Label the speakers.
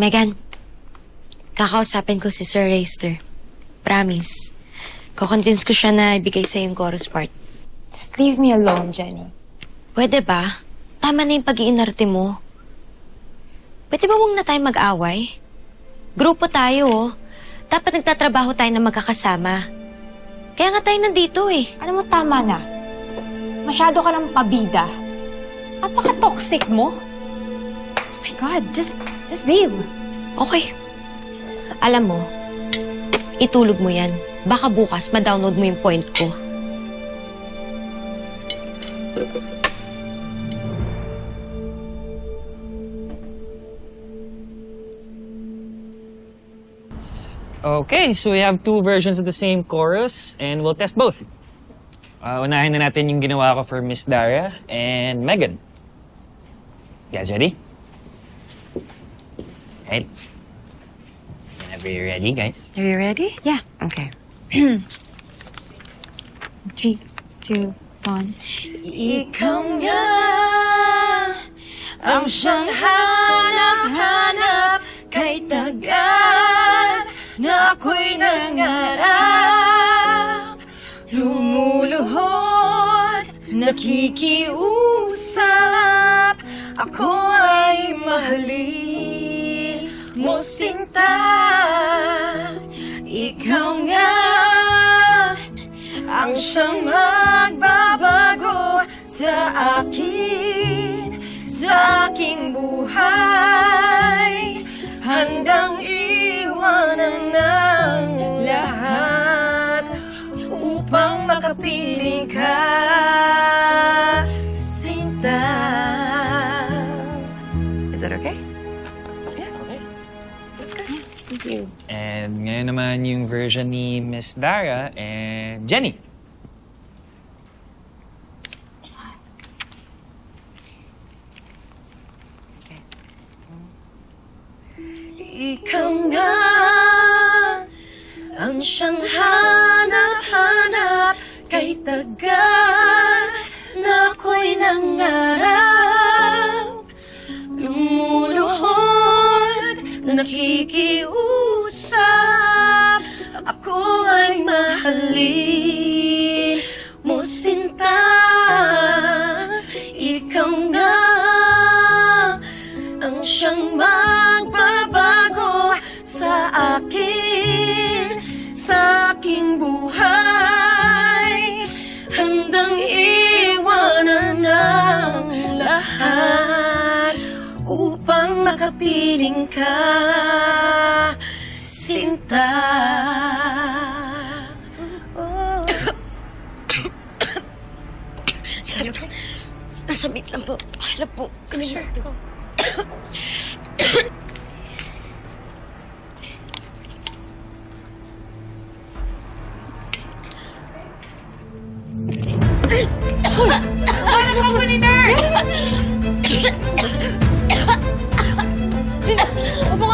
Speaker 1: Megan, kakausapin ko si Sir Reister. Promise. Kukonvince ko siya na ibigay sa'yo yung chorus part.
Speaker 2: Just leave me alone, Jenny.
Speaker 1: Pwede ba? Tama na yung pag-iinarte mo. Pwede ba huwag na tayo mag-away? Grupo tayo, oh. Dapat nagtatrabaho tayo na magkakasama. Kaya nga tayo nandito, eh.
Speaker 2: Alam mo, tama na. Masyado ka ng pabida. Napaka-toxic mo. Oh my God, just leave.
Speaker 1: Okay. Alam mo, itulog mo yan. Baka bukas ma-download mo yung point ko.
Speaker 3: Okay, so we have two versions of the same chorus and we'll test both. Unahin na natin yung ginawa ko for Miss Dara and Megan. You guys ready? Right. Whenever you're ready, guys.
Speaker 4: Are you ready?
Speaker 1: Yeah.
Speaker 4: Okay.
Speaker 2: 3, 2, 1.
Speaker 1: Ikaw nga ang siyang hanap-hanap kay tagal na ako'y nangarap. Lumuluhod, nakikiusap, ako ay mahalin mo sinta. Ikaw nga ang siyang magbabago sa aking buhay. Handang iwanan ng lahat upang makapiling ka, sinta.
Speaker 4: Is that okay?
Speaker 3: Yeah, okay.
Speaker 4: Thank you.
Speaker 3: And ngayon naman yung version ni Miss Dara and Jenny.
Speaker 1: Ikaw nga ang siyang hanap-hanap kay tagal na ako'y nangarap. Lumuluhod, nakikiusap, ako ay mahalin mo sinta. Ikaw nga ang siyang magbabago sa aking buhay. Handang iwanan ng lahat upang makapiling ka, sinta. Oh. Sorry po. Nasabit lang po. Akala po. Sure.
Speaker 2: Ano ka po ni nurse? Jenny, upo